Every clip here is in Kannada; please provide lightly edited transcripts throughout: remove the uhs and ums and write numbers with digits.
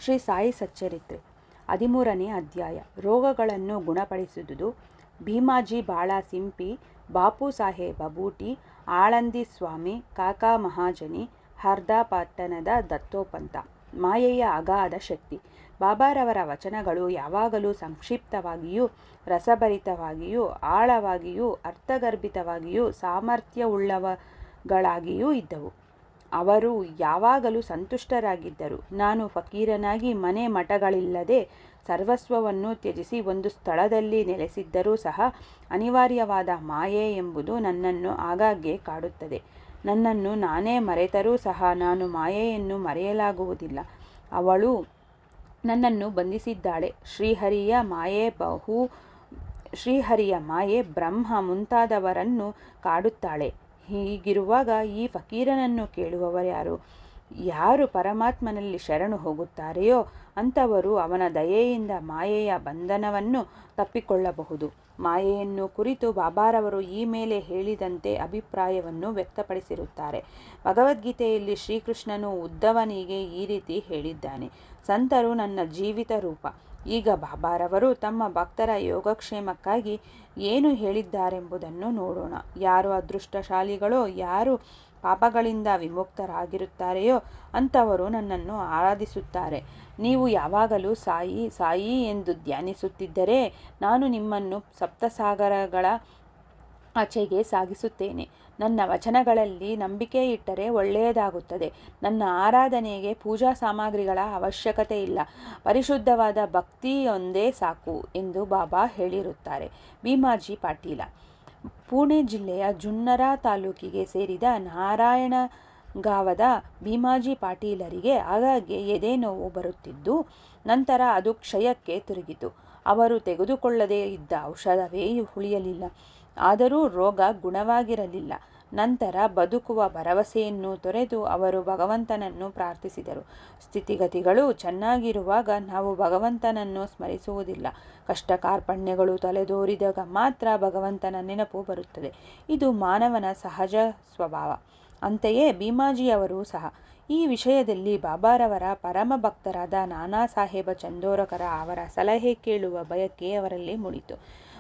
ಶ್ರೀ ಸಾಯಿ ಸಚ್ಚರಿತ್ರೆ 13ನೇ ಅಧ್ಯಾಯ. ರೋಗಗಳನ್ನು ಗುಣಪಡಿಸುವುದು. ಭೀಮಾಜಿ ಬಾಳ ಸಿಂಪಿ, ಬಾಪು ಸಾಹೇಬ ಬೂಟಿ, ಆಳಂದಿ ಸ್ವಾಮಿ, ಕಾಕಾ ಮಹಾಜನಿ, ಹರ್ದಾ ಪಟ್ಟಣದ ದತ್ತೋಪಂತ. ಮಾಯೆಯ ಅಗಾಧ ಶಕ್ತಿ. ಬಾಬಾರವರ ವಚನಗಳು ಯಾವಾಗಲೂ ಸಂಕ್ಷಿಪ್ತವಾಗಿಯೂ ರಸಭರಿತವಾಗಿಯೂ ಆಳವಾಗಿಯೂ ಅರ್ಥಗರ್ಭಿತವಾಗಿಯೂ ಸಾಮರ್ಥ್ಯವುಳ್ಳವುಗಳಾಗಿಯೂ ಇದ್ದವು. ಅವರು ಯಾವಾಗಲೂ ಸಂತುಷ್ಟರಾಗಿದ್ದರು. ನಾನು ಫಕೀರನಾಗಿ ಮನೆ ಮಠಗಳಿಲ್ಲದೆ ಸರ್ವಸ್ವವನ್ನು ತ್ಯಜಿಸಿ ಒಂದು ಸ್ಥಳದಲ್ಲಿ ನೆಲೆಸಿದ್ದರೂ ಸಹ ಅನಿವಾರ್ಯವಾದ ಮಾಯೆ ಎಂಬುದು ನನ್ನನ್ನು ಆಗಾಗ್ಗೆ ಕಾಡುತ್ತದೆ. ನನ್ನನ್ನು ನಾನೇ ಮರೆತರೂ ಸಹ ನಾನು ಮಾಯೆಯನ್ನು ಮರೆಯಲಾಗುವುದಿಲ್ಲ. ಅವಳು ನನ್ನನ್ನು ಬಂಧಿಸಿದ್ದಾಳೆ. ಶ್ರೀಹರಿಯ ಮಾಯೆ ಬ್ರಹ್ಮ ಮುಂತಾದವರನ್ನು ಕಾಡುತ್ತಾಳೆ. ಹೀಗಿರುವಾಗ ಈ ಫಕೀರನನ್ನು ಕೇಳುವವರ್ಯಾರು? ಯಾರು ಪರಮಾತ್ಮನಲ್ಲಿ ಶರಣು ಹೋಗುತ್ತಾರೆಯೋ ಅಂಥವರು ಅವನ ದಯೆಯಿಂದ ಮಾಯೆಯ ಬಂಧನವನ್ನು ತಪ್ಪಿಕೊಳ್ಳಬಹುದು. ಮಾಯೆಯನ್ನು ಕುರಿತು ಬಾಬಾರವರು ಈ ಮೇಲೆ ಹೇಳಿದಂತೆ ಅಭಿಪ್ರಾಯವನ್ನು ವ್ಯಕ್ತಪಡಿಸಿರುತ್ತಾರೆ. ಭಗವದ್ಗೀತೆಯಲ್ಲಿ ಶ್ರೀಕೃಷ್ಣನು ಉದ್ಧವನಿಗೆ ಈ ರೀತಿ ಹೇಳಿದ್ದಾನೆ: ಸಂತರು ನನ್ನ ಜೀವಿತ ರೂಪ. ಈಗ ಬಾಬಾರವರು ತಮ್ಮ ಭಕ್ತರ ಯೋಗಕ್ಷೇಮಕ್ಕಾಗಿ ಏನು ಹೇಳಿದ್ದಾರೆಂಬುದನ್ನು ನೋಡೋಣ. ಯಾರು ಅದೃಷ್ಟಶಾಲಿಗಳೋ, ಯಾರು ಪಾಪಗಳಿಂದ ವಿಮುಕ್ತರಾಗಿರುತ್ತಾರೆಯೋ ಅಂಥವರು ನನ್ನನ್ನು ಆರಾಧಿಸುತ್ತಾರೆ. ನೀವು ಯಾವಾಗಲೂ ಸಾಯಿ ಸಾಯಿ ಎಂದು ಧ್ಯಾನಿಸುತ್ತಿದ್ದರೆ ನಾನು ನಿಮ್ಮನ್ನು ಸಪ್ತಸಾಗರಗಳ ಆಚೆಗೆ ಸಾಗಿಸುತ್ತೇನೆ. ನನ್ನ ವಚನಗಳಲ್ಲಿ ನಂಬಿಕೆ ಇಟ್ಟರೆ ಒಳ್ಳೆಯದಾಗುತ್ತದೆ. ನನ್ನ ಆರಾಧನೆಗೆ ಪೂಜಾ ಸಾಮಗ್ರಿಗಳ ಅವಶ್ಯಕತೆ ಇಲ್ಲ. ಪರಿಶುದ್ಧವಾದ ಭಕ್ತಿಯೊಂದೇ ಸಾಕು ಎಂದು ಬಾಬಾ ಹೇಳಿರುತ್ತಾರೆ. ಭೀಮಾಜಿ ಪಾಟೀಲ. ಪುಣೆ ಜಿಲ್ಲೆಯ ಜುನ್ನರ ತಾಲೂಕಿಗೆ ಸೇರಿದ ನಾರಾಯಣಗಾವದ ಭೀಮಾಜಿ ಪಾಟೀಲರಿಗೆ ಆಗಾಗ್ಗೆ ಎದೆ ನೋವು ಬರುತ್ತಿದ್ದು, ನಂತರ ಅದು ಕ್ಷಯಕ್ಕೆ ತಿರುಗಿತು. ಅವರು ತೆಗೆದುಕೊಳ್ಳದೇ ಇದ್ದ ಔಷಧವೇ ಉಳಿಯಲಿಲ್ಲ. ಆದರೂ ರೋಗ ಗುಣವಾಗಿರಲಿಲ್ಲ. ನಂತರ ಬದುಕುವ ಭರವಸೆಯನ್ನು ತೊರೆದು ಅವರು ಭಗವಂತನನ್ನು ಪ್ರಾರ್ಥಿಸಿದರು. ಸ್ಥಿತಿಗತಿಗಳು ಚೆನ್ನಾಗಿರುವಾಗ ನಾವು ಭಗವಂತನನ್ನು ಸ್ಮರಿಸುವುದಿಲ್ಲ. ಕಷ್ಟ ಕಾರ್ಪಣ್ಯಗಳು ತಲೆದೋರಿದಾಗ ಮಾತ್ರ ಭಗವಂತನ ನೆನಪು ಬರುತ್ತದೆ. ಇದು ಮಾನವನ ಸಹಜ ಸ್ವಭಾವ. ಅಂತೆಯೇ ಭೀಮಾಜಿಯವರೂ ಸಹ. ಈ ವಿಷಯದಲ್ಲಿ ಬಾಬಾರವರ ಪರಮ ಭಕ್ತರಾದ ನಾನಾ ಸಾಹೇಬ ಚಂದೋರಕರ ಅವರ ಸಲಹೆ ಕೇಳುವ ಬಯಕೆ ಅವರಲ್ಲಿ ಮೂಡಿತು.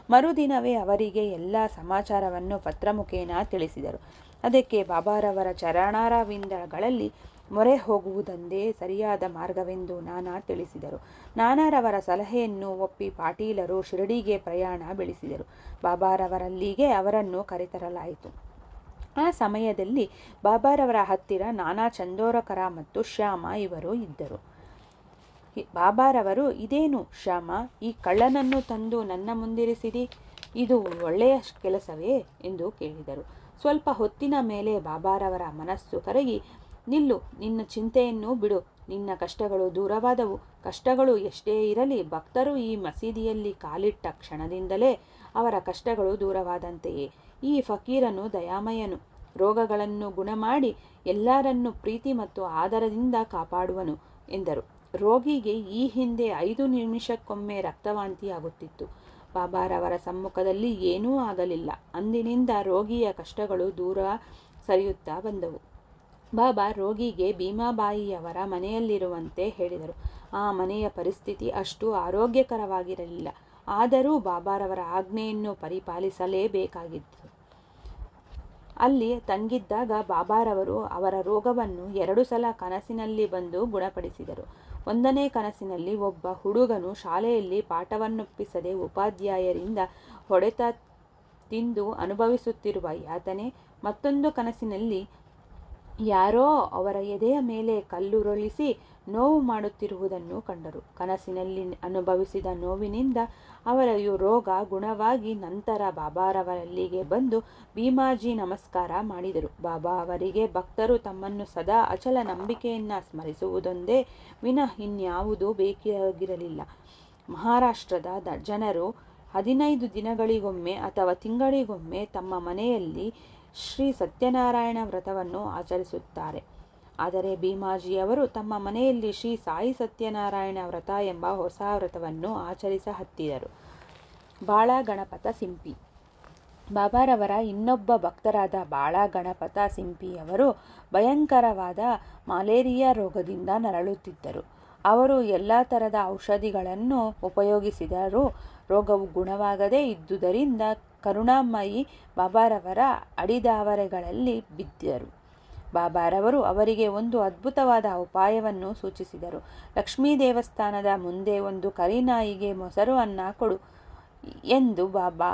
ಮರುದಿನವೇ ಅವರಿಗೆ ಎಲ್ಲ ಸಮಾಚಾರವನ್ನು ಪತ್ರಮುಖೇನ ತಿಳಿಸಿದರು. ಅದಕ್ಕೆ ಬಾಬಾರವರ ಚರಣಾರವಿಂದಗಳಲ್ಲಿ ಮೊರೆ ಹೋಗುವುದೊಂದೇ ಸರಿಯಾದ ಮಾರ್ಗವೆಂದು ನಾನಾ ತಿಳಿಸಿದರು. ನಾನಾರವರ ಸಲಹೆಯನ್ನು ಒಪ್ಪಿ ಪಾಟೀಲರು ಶಿರಡಿಗೆ ಪ್ರಯಾಣ ಬೆಳೆಸಿದರು. ಬಾಬಾರವರಲ್ಲಿಗೆ ಅವರನ್ನು ಕರೆತರಲಾಯಿತು. ಆ ಸಮಯದಲ್ಲಿ ಬಾಬಾರವರ ಹತ್ತಿರ ನಾನಾ ಚಂದೋರಕರ ಮತ್ತು ಶ್ಯಾಮ ಇವರು ಇದ್ದರು. ಬಾಬಾರವರು, ಇದೇನು ಶ್ಯಾಮ, ಈ ಕಳ್ಳನನ್ನು ತಂದು ನನ್ನ ಮುಂದಿರಿಸಿದಿ? ಇದು ಒಳ್ಳೆಯ ಕೆಲಸವೇ ಎಂದು ಕೇಳಿದರು. ಸ್ವಲ್ಪ ಹೊತ್ತಿನ ಮೇಲೆ ಬಾಬಾರವರ ಮನಸ್ಸು ಕರಗಿ, ನಿಲ್ಲು, ನಿನ್ನ ಚಿಂತೆಯನ್ನು ಬಿಡು, ನಿನ್ನ ಕಷ್ಟಗಳು ದೂರವಾದವು. ಕಷ್ಟಗಳು ಎಷ್ಟೇ ಇರಲಿ, ಭಕ್ತರು ಈ ಮಸೀದಿಯಲ್ಲಿ ಕಾಲಿಟ್ಟ ಕ್ಷಣದಿಂದಲೇ ಅವರ ಕಷ್ಟಗಳು ದೂರವಾದಂತೆಯೇ. ಈ ಫಕೀರನು ದಯಾಮಯನು, ರೋಗಗಳನ್ನು ಗುಣಮಾಡಿ ಎಲ್ಲರನ್ನೂ ಪ್ರೀತಿ ಮತ್ತು ಆದರದಿಂದ ಕಾಪಾಡುವನು ಎಂದರು. ರೋಗಿಗೆ ಈ ಹಿಂದೆ 5 ನಿಮಿಷಕ್ಕೊಮ್ಮೆ ರಕ್ತವಾಂತಿಯಾಗುತ್ತಿತ್ತು. ಬಾಬಾರವರ ಸಮ್ಮುಖದಲ್ಲಿ ಏನೂ ಆಗಲಿಲ್ಲ. ಅಂದಿನಿಂದ ರೋಗಿಯ ಕಷ್ಟಗಳು ದೂರ ಸರಿಯುತ್ತಾ ಬಂದವು. ಬಾಬಾ ರೋಗಿಗೆ ಭೀಮಾಬಾಯಿಯವರ ಮನೆಯಲ್ಲಿರುವಂತೆ ಹೇಳಿದರು. ಆ ಮನೆಯ ಪರಿಸ್ಥಿತಿ ಅಷ್ಟು ಆರೋಗ್ಯಕರವಾಗಿರಲಿಲ್ಲ. ಆದರೂ ಬಾಬಾರವರ ಆಜ್ಞೆಯನ್ನು ಪರಿಪಾಲಿಸಲೇಬೇಕಾಗಿತ್ತು. ಅಲ್ಲಿ ತಂಗಿದ್ದಾಗ ಬಾಬಾರವರು ಅವರ ರೋಗವನ್ನು 2 ಸಲ ಕನಸಿನಲ್ಲಿ ಬಂದು ಗುಣಪಡಿಸಿದರು. 1ನೇ ಕನಸಿನಲ್ಲಿ ಒಬ್ಬ ಹುಡುಗನು ಶಾಲೆಯಲ್ಲಿ ಪಾಠವನ್ನೊಪ್ಪಿಸದೆ ಉಪಾಧ್ಯಾಯರಿಂದ ಹೊಡೆತ ತಿಂದು ಅನುಭವಿಸುತ್ತಿರುವ ಯಾತನೆ. ಮತ್ತೊಂದು ಕನಸಿನಲ್ಲಿ ಯಾರೋ ಅವರ ಎದೆಯ ಮೇಲೆ ಕಲ್ಲುರುಳಿಸಿ ನೋವು ಮಾಡುತ್ತಿರುವುದನ್ನು ಕಂಡರು. ಕನಸಿನಲ್ಲಿ ಅನುಭವಿಸಿದ ನೋವಿನಿಂದ ಅವರ ರೋಗ ಗುಣವಾಗಿ ನಂತರ ಬಾಬಾರವರಲ್ಲಿಗೆ ಬಂದು ಭೀಮಾಜಿ ನಮಸ್ಕಾರ ಮಾಡಿದರು. ಬಾಬಾ ಅವರಿಗೆ ಭಕ್ತರು ತಮ್ಮನ್ನು ಸದಾ ಅಚಲ ನಂಬಿಕೆಯನ್ನು ಸ್ಮರಿಸುವುದೊಂದೇ ವಿನಃ ಇನ್ಯಾವುದೂ ಬೇಕಾಗಿರಲಿಲ್ಲ. ಮಹಾರಾಷ್ಟ್ರದ ಜನರು 15 ದಿನಗಳಿಗೊಮ್ಮೆ ಅಥವಾ ತಿಂಗಳಿಗೊಮ್ಮೆ ತಮ್ಮ ಮನೆಯಲ್ಲಿ ಶ್ರೀ ಸತ್ಯನಾರಾಯಣ ವ್ರತವನ್ನು ಆಚರಿಸುತ್ತಾರೆ. ಆದರೆ ಭೀಮಾಜಿಯವರು ತಮ್ಮ ಮನೆಯಲ್ಲಿ ಶ್ರೀ ಸಾಯಿ ಸತ್ಯನಾರಾಯಣ ವ್ರತ ಎಂಬ ಹೊಸ ವ್ರತವನ್ನು ಆಚರಿಸಹತ್ತಿದರು. ಬಾಳ ಗಣಪತ ಸಿಂಪಿ. ಬಾಬಾರವರ ಇನ್ನೊಬ್ಬ ಭಕ್ತರಾದ ಬಾಳ ಗಣಪತ ಸಿಂಪಿಯವರು ಭಯಂಕರವಾದ ಮಲೇರಿಯಾ ರೋಗದಿಂದ ನರಳುತ್ತಿದ್ದರು. ಅವರು ಎಲ್ಲ ಥರದ ಔಷಧಿಗಳನ್ನು ಉಪಯೋಗಿಸಿದರೂ ರೋಗವು ಗುಣವಾಗದೇ ಇದ್ದುದರಿಂದ ಕರುಣಾಮಯಿ ಬಾಬಾರವರ ಅಡಿದಾವರೆಗಳಲ್ಲಿ ಬಿದ್ದರು. ಬಾಬಾರವರು ಅವರಿಗೆ ಒಂದು ಅದ್ಭುತವಾದ ಉಪಾಯವನ್ನು ಸೂಚಿಸಿದರು. ಲಕ್ಷ್ಮೀ ದೇವಸ್ಥಾನದ ಮುಂದೆ ಒಂದು ಕರಿನಾಯಿಗೆ ಮೊಸರು ಅನ್ನ ಕೊಡು ಎಂದು ಬಾಬಾ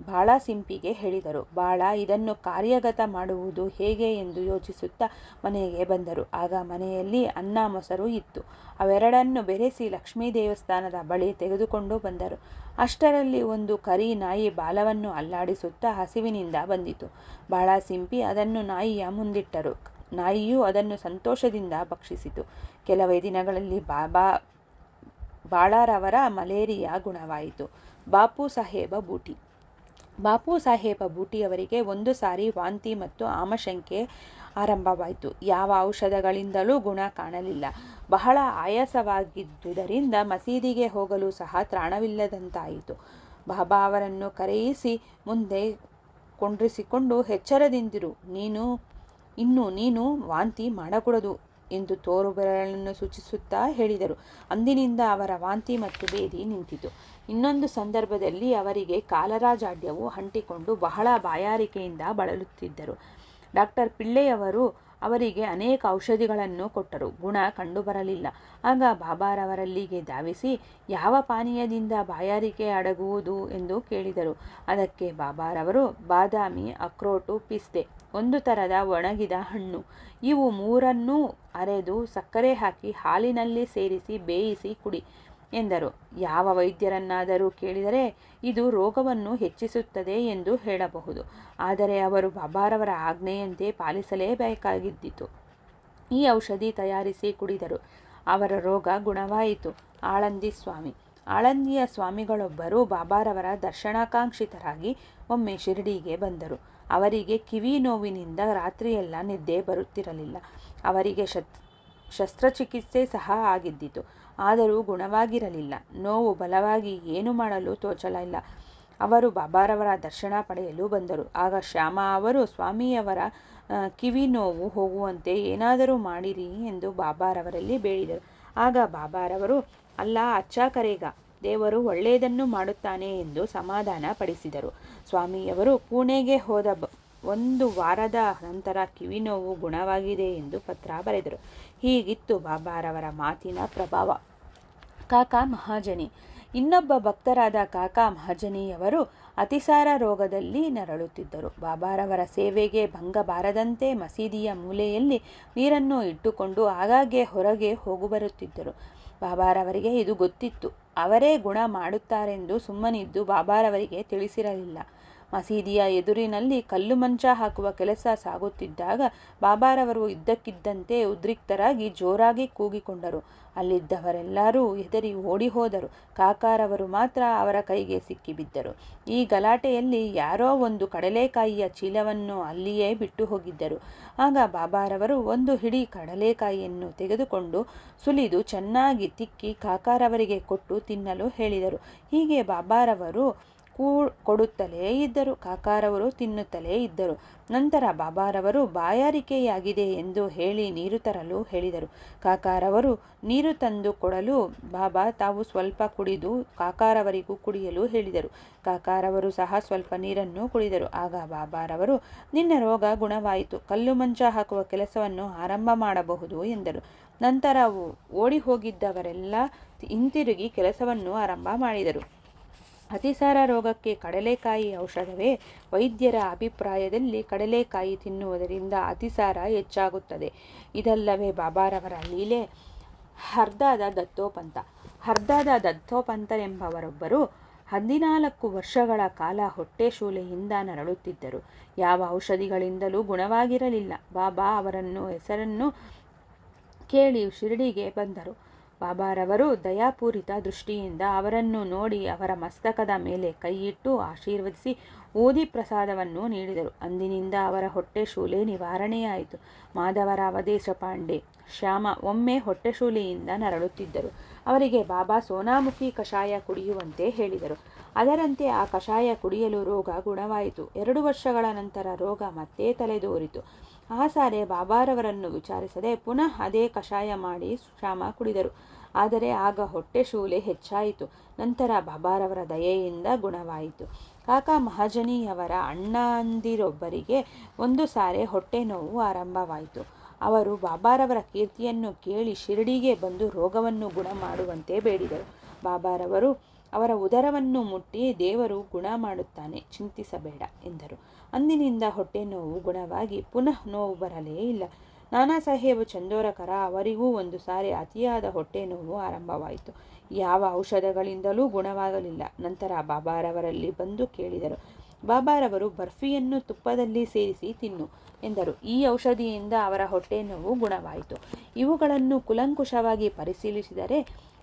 ಬಾಳಾ ಸಿಂಪಿಗೆ ಹೇಳಿದರು. ಬಾಳಾ ಇದನ್ನು ಕಾರ್ಯಗತ ಮಾಡುವುದು ಹೇಗೆ ಎಂದು ಯೋಚಿಸುತ್ತಾ ಮನೆಗೆ ಬಂದರು. ಆಗ ಮನೆಯಲ್ಲಿ ಅನ್ನ ಮೊಸರು ಇತ್ತು. ಅವೆರಡನ್ನು ಬೆರೆಸಿ ಲಕ್ಷ್ಮೀ ದೇವಸ್ಥಾನದ ಬಳಿ ತೆಗೆದುಕೊಂಡು ಬಂದರು. ಅಷ್ಟರಲ್ಲಿ ಒಂದು ಕರಿ ನಾಯಿ ಬಾಲವನ್ನು ಅಲ್ಲಾಡಿಸುತ್ತಾ ಹಸಿವಿನಿಂದ ಬಂದಿತು. ಬಾಳಾ ಸಿಂಪಿ ಅದನ್ನು ನಾಯಿಯ ಮುಂದಿಟ್ಟರು. ನಾಯಿಯು ಅದನ್ನು ಸಂತೋಷದಿಂದ ಭಕ್ಷಿಸಿತು. ಕೆಲವೇ ದಿನಗಳಲ್ಲಿ ಬಾಳಾರವರ ಮಲೇರಿಯಾ ಗುಣವಾಯಿತು. ಬಾಪು ಸಾಹೇಬ ಬೂಟಿಯವರಿಗೆ ಒಂದು ಸಾರಿ ವಾಂತಿ ಮತ್ತು ಆಮಶಂಕೆ ಆರಂಭವಾಯಿತು. ಯಾವ ಔಷಧಗಳಿಂದಲೂ ಗುಣ ಕಾಣಲಿಲ್ಲ. ಬಹಳ ಆಯಾಸವಾಗಿದ್ದುದರಿಂದ ಮಸೀದಿಗೆ ಹೋಗಲು ಸಹ ತ್ರಾಣವಿಲ್ಲದಂತಾಯಿತು. ಬಾಬಾ ಅವರನ್ನು ಕರೆಯಿಸಿ ಮುಂದೆ ಕೊಂಡ್ರಿಸಿಕೊಂಡು ಎಚ್ಚರದಿಂದಿರು, ನೀನು ವಾಂತಿ ಮಾಡಕೂಡದು ಎಂದು ತೋರು ಬೆರಳನ್ನು ಸೂಚಿಸುತ್ತಾ ಹೇಳಿದರು. ಅಂದಿನಿಂದ ಅವರ ವಾಂತಿ ಮತ್ತು ಭೇದಿ ನಿಂತಿತು. ಇನ್ನೊಂದು ಸಂದರ್ಭದಲ್ಲಿ ಅವರಿಗೆ ಕಾಲರಾ ಜಾಡ್ಯವು ಅಂಟಿಕೊಂಡು ಬಹಳ ಬಾಯಾರಿಕೆಯಿಂದ ಬಳಲುತ್ತಿದ್ದರು. ಡಾಕ್ಟರ್ ಪಿಳ್ಳೆಯವರು ಅವರಿಗೆ ಅನೇಕ ಔಷಧಿಗಳನ್ನು ಕೊಟ್ಟರು. ಗುಣ ಕಂಡುಬರಲಿಲ್ಲ. ಆಗ ಬಾಬಾರವರಲ್ಲಿಗೆ ಧಾವಿಸಿ ಯಾವ ಪಾನೀಯದಿಂದ ಬಾಯಾರಿಕೆ ಅಡಗುವುದು ಎಂದು ಕೇಳಿದರು. ಅದಕ್ಕೆ ಬಾಬಾರವರು ಬಾದಾಮಿ, ಅಕ್ರೋಟು, ಪಿಸ್ತೆ, ಒಂದು ಥರದ ಒಣಗಿದ ಹಣ್ಣು, ಇವು ಮೂರನ್ನೂ ಅರೆದು ಸಕ್ಕರೆ ಹಾಕಿ ಹಾಲಿನಲ್ಲಿ ಸೇರಿಸಿ ಬೇಯಿಸಿ ಕುಡಿ ಎಂದರು. ಯಾವ ವೈದ್ಯರನ್ನಾದರೂ ಕೇಳಿದರೆ ಇದು ರೋಗವನ್ನು ಹೆಚ್ಚಿಸುತ್ತದೆ ಎಂದು ಹೇಳಬಹುದು. ಆದರೆ ಅವರು ಬಾಬಾರವರ ಆಜ್ಞೆಯಂತೆ ಪಾಲಿಸಲೇಬೇಕಾಗಿದ್ದಿತು. ಈ ಔಷಧಿ ತಯಾರಿಸಿ ಕುಡಿದರು. ಅವರ ರೋಗ ಗುಣವಾಯಿತು. ಆಳಂದಿಯ ಸ್ವಾಮಿಗಳೊಬ್ಬರು ಬಾಬಾರವರ ದರ್ಶನಾಕಾಂಕ್ಷಿತರಾಗಿ ಒಮ್ಮೆ ಶಿರಡಿಗೆ ಬಂದರು. ಅವರಿಗೆ ಕಿವಿ ನೋವಿನಿಂದ ರಾತ್ರಿಯೆಲ್ಲ ನಿದ್ದೆ ಬರುತ್ತಿರಲಿಲ್ಲ. ಅವರಿಗೆ ಶಸ್ತ್ರಚಿಕಿತ್ಸೆ ಸಹ ಆಗಿದ್ದಿತು. ಆದರೂ ಗುಣವಾಗಿರಲಿಲ್ಲ. ನೋವು ಬಲವಾಗಿ ಏನು ಮಾಡಲು ತೋಚಲಿಲ್ಲ. ಅವರು ಬಾಬಾರವರ ದರ್ಶನ ಪಡೆಯಲು ಬಂದರು. ಆಗ ಶ್ಯಾಮ ಅವರು ಸ್ವಾಮಿಯವರ ಕಿವಿ ನೋವು ಹೋಗುವಂತೆ ಏನಾದರೂ ಮಾಡಿರಿ ಎಂದು ಬಾಬಾರವರಲ್ಲಿ ಬೇಡಿದರು. ಆಗ ಬಾಬಾರವರು ಅಲ್ಲ ಅಚ್ಚಾ ಕರೇಗ, ದೇವರು ಒಳ್ಳೆಯದನ್ನು ಮಾಡುತ್ತಾನೆ ಎಂದು ಸಮಾಧಾನ ಪಡಿಸಿದರು. ಸ್ವಾಮಿಯವರು ಪುಣೆಗೆ ಹೋದ 1 ವಾರದ ನಂತರ ಕಿವಿನೋವು ಗುಣವಾಗಿದೆ ಎಂದು ಪತ್ರ ಬರೆದರು. ಹೀಗಿತ್ತು ಬಾಬಾರವರ ಮಾತಿನ ಪ್ರಭಾವ. ಕಾಕಾ ಮಹಾಜನಿ. ಇನ್ನೊಬ್ಬ ಭಕ್ತರಾದ ಕಾಕಾ ಮಹಾಜನಿಯವರು ಅತಿಸಾರ ರೋಗದಲ್ಲಿ ನರಳುತ್ತಿದ್ದರು. ಬಾಬಾರವರ ಸೇವೆಗೆ ಭಂಗ ಬಾರದಂತೆ ಮಸೀದಿಯ ಮೂಲೆಯಲ್ಲಿ ನೀರನ್ನು ಇಟ್ಟುಕೊಂಡು ಆಗಾಗ್ಗೆ ಹೊರಗೆ ಹೋಗುಬರುತ್ತಿದ್ದರು. ಬಾಬಾರವರಿಗೆ ಇದು ಗೊತ್ತಿತ್ತು. ಅವರೇ ಗುಣ ಮಾಡುತ್ತಾರೆಂದು ಸುಮ್ಮನಿದ್ದು ಬಾಬಾರವರಿಗೆ ತಿಳಿಸಿರಲಿಲ್ಲ. ಮಸೀದಿಯ ಎದುರಿನಲ್ಲಿ ಕಲ್ಲು ಮಂಚ ಹಾಕುವ ಕೆಲಸ ಸಾಗುತ್ತಿದ್ದಾಗ ಬಾಬಾರವರು ಇದ್ದಕ್ಕಿದ್ದಂತೆ ಉದ್ರಿಕ್ತರಾಗಿ ಜೋರಾಗಿ ಕೂಗಿಕೊಂಡರು. ಅಲ್ಲಿದ್ದವರೆಲ್ಲರೂ ಹೆದರಿ ಓಡಿ ಹೋದರು. ಕಾಕಾರವರು ಮಾತ್ರ ಅವರ ಕೈಗೆ ಸಿಕ್ಕಿಬಿದ್ದರು. ಈ ಗಲಾಟೆಯಲ್ಲಿ ಯಾರೋ ಒಂದು ಕಡಲೆಕಾಯಿಯ ಚೀಲವನ್ನು ಅಲ್ಲಿಯೇ ಬಿಟ್ಟು ಹೋಗಿದ್ದರು. ಆಗ ಬಾಬಾರವರು ಒಂದು ಹಿಡಿ ಕಡಲೆಕಾಯಿಯನ್ನು ತೆಗೆದುಕೊಂಡು ಸುಲಿದು ಚೆನ್ನಾಗಿ ತಿಕ್ಕಿ ಕಾಕಾರವರಿಗೆ ಕೊಟ್ಟು ತಿನ್ನಲು ಹೇಳಿದರು. ಹೀಗೆ ಬಾಬಾರವರು ಕೊಡುತ್ತಲೇ ಇದ್ದರು. ಕಾಕಾರವರು ತಿನ್ನುತ್ತಲೇ ಇದ್ದರು. ನಂತರ ಬಾಬಾರವರು ಬಾಯಾರಿಕೆಯಾಗಿದೆ ಎಂದು ಹೇಳಿ ನೀರು ತರಲು ಹೇಳಿದರು. ಕಾಕಾರವರು ನೀರು ತಂದು ಕೊಡಲು ಬಾಬಾ ತಾವು ಸ್ವಲ್ಪ ಕುಡಿದು ಕಾಕಾರವರಿಗೂ ಕುಡಿಯಲು ಹೇಳಿದರು. ಕಾಕಾರವರು ಸಹ ಸ್ವಲ್ಪ ನೀರನ್ನು ಕುಡಿದರು. ಆಗ ಬಾಬಾರವರು ನಿನ್ನ ರೋಗ ಗುಣವಾಯಿತು, ಕಲ್ಲು ಮಂಚ ಹಾಕುವ ಕೆಲಸವನ್ನು ಆರಂಭ ಮಾಡಬಹುದು ಎಂದರು. ನಂತರ ಓಡಿ ಹೋಗಿದ್ದವರೆಲ್ಲ ಹಿಂತಿರುಗಿ ಕೆಲಸವನ್ನು ಆರಂಭ ಮಾಡಿದರು. ಅತಿಸಾರ ರೋಗಕ್ಕೆ ಕಡಲೆಕಾಯಿ ಔಷಧವೇ? ವೈದ್ಯರ ಅಭಿಪ್ರಾಯದಲ್ಲಿ ಕಡಲೆಕಾಯಿ ತಿನ್ನುವುದರಿಂದ ಅತಿಸಾರ ಹೆಚ್ಚಾಗುತ್ತದೆ. ಇದಲ್ಲವೇ ಬಾಬಾರವರ ಲೀಲೆ? ಹರ್ದಾದ ದತ್ತೋಪಂತರೆಂಬವರೊಬ್ಬರು 14 ವರ್ಷಗಳ ಕಾಲ ಹೊಟ್ಟೆ ಶೂಲೆಯಿಂದ ನರಳುತ್ತಿದ್ದರು. ಯಾವ ಔಷಧಿಗಳಿಂದಲೂ ಗುಣವಾಗಿರಲಿಲ್ಲ. ಬಾಬಾ ಹೆಸರನ್ನು ಕೇಳಿ ಶಿರಡಿಗೆ ಬಂದರು. ಬಾಬಾರವರು ದಯಾಪೂರಿತ ದೃಷ್ಟಿಯಿಂದ ಅವರನ್ನು ನೋಡಿ ಅವರ ಮಸ್ತಕದ ಮೇಲೆ ಕೈಯಿಟ್ಟು ಆಶೀರ್ವದಿಸಿ ಓದಿ ಪ್ರಸಾದವನ್ನು ನೀಡಿದರು. ಅಂದಿನಿಂದ ಅವರ ಹೊಟ್ಟೆ ಶೂಲೆ ನಿವಾರಣೆಯಾಯಿತು. ಮಾಧವರಾವ ದೇಶಪಾಂಡೆ, ಶ್ಯಾಮ ಒಮ್ಮೆ ಹೊಟ್ಟೆಶೂಲೆಯಿಂದ ನರಳುತ್ತಿದ್ದರು. ಅವರಿಗೆ ಬಾಬಾ ಸೋನಾಮುಖಿ ಕಷಾಯ ಕುಡಿಯುವಂತೆ ಹೇಳಿದರು. ಅದರಂತೆ ಆ ಕಷಾಯ ಕುಡಿಯಲು ರೋಗ ಗುಣವಾಯಿತು. 2 ವರ್ಷಗಳ ನಂತರ ರೋಗ ಮತ್ತೆ ತಲೆದೋರಿತು. ಆ ಸಾರೆ ಬಾಬಾರವರನ್ನು ವಿಚಾರಿಸದೆ ಪುನಃ ಅದೇ ಕಷಾಯ ಮಾಡಿ ಶ್ಯಾಮ ಕುಡಿದರು. ಆದರೆ ಆಗ ಹೊಟ್ಟೆ ಶೂಲೆ ಹೆಚ್ಚಾಯಿತು. ನಂತರ ಬಾಬಾರವರ ದಯೆಯಿಂದ ಗುಣವಾಯಿತು. ಕಾಕಾ ಮಹಾಜನಿಯವರ ಅಣ್ಣಂದಿರೊಬ್ಬರಿಗೆ ಒಂದು ಸಾರಿ ಹೊಟ್ಟೆ ನೋವು ಆರಂಭವಾಯಿತು. ಅವರು ಬಾಬಾರವರ ಕೀರ್ತಿಯನ್ನು ಕೇಳಿ ಶಿರಡಿಗೆ ಬಂದು ರೋಗವನ್ನು ಗುಣ ಮಾಡುವಂತೆ ಬೇಡಿದರು. ಬಾಬಾರವರು ಅವರ ಉದರವನ್ನು ಮುಟ್ಟಿ, ದೇವರು ಗುಣ ಮಾಡುತ್ತಾನೆ, ಚಿಂತಿಸಬೇಡ ಎಂದರು. ಅಂದಿನಿಂದ ಹೊಟ್ಟೆ ನೋವು ಗುಣವಾಗಿ ಪುನಃ ನೋವು ಬರಲೇ ಇಲ್ಲ. ನಾನಾ ಸಾಹೇಬ್ ಚಂದೋರಕರ ಅವರಿಗೂ ಒಂದು ಸಾರಿ ಅತಿಯಾದ ಹೊಟ್ಟೆ ನೋವು ಆರಂಭವಾಯಿತು. ಯಾವ ಔಷಧಗಳಿಂದಲೂ ಗುಣವಾಗಲಿಲ್ಲ. ನಂತರ ಬಾಬಾರವರಲ್ಲಿ ಬಂದು ಕೇಳಿದರು. ಬಾಬಾರವರು ಬರ್ಫಿಯನ್ನು ತುಪ್ಪದಲ್ಲಿ ಸೇರಿಸಿ ತಿನ್ನು ಎಂದರು. ಈ ಔಷಧಿಯಿಂದ ಅವರ ಹೊಟ್ಟೆ ನೋವು ಗುಣವಾಯಿತು. ಇವುಗಳನ್ನು ಕುಲಂಕುಷವಾಗಿ ಪರಿಶೀಲಿಸಿದರೆ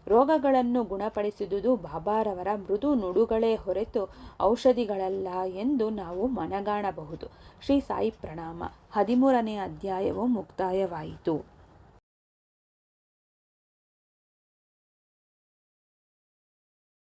ರೋಗಗಳನ್ನು ಗುಣಪಡಿಸಿದುದು ಬಾಬಾರವರ ಮೃದು ನುಡುಗಳೇ ಹೊರತು ಔಷಧಿಗಳಲ್ಲ ಎಂದು ನಾವು ಮನಗಾಣಬಹುದು. ಶ್ರೀ ಸಾಯಿ ಪ್ರಣಾಮ. 13ನೇ ಅಧ್ಯಾಯವು ಮುಕ್ತಾಯವಾಯಿತು.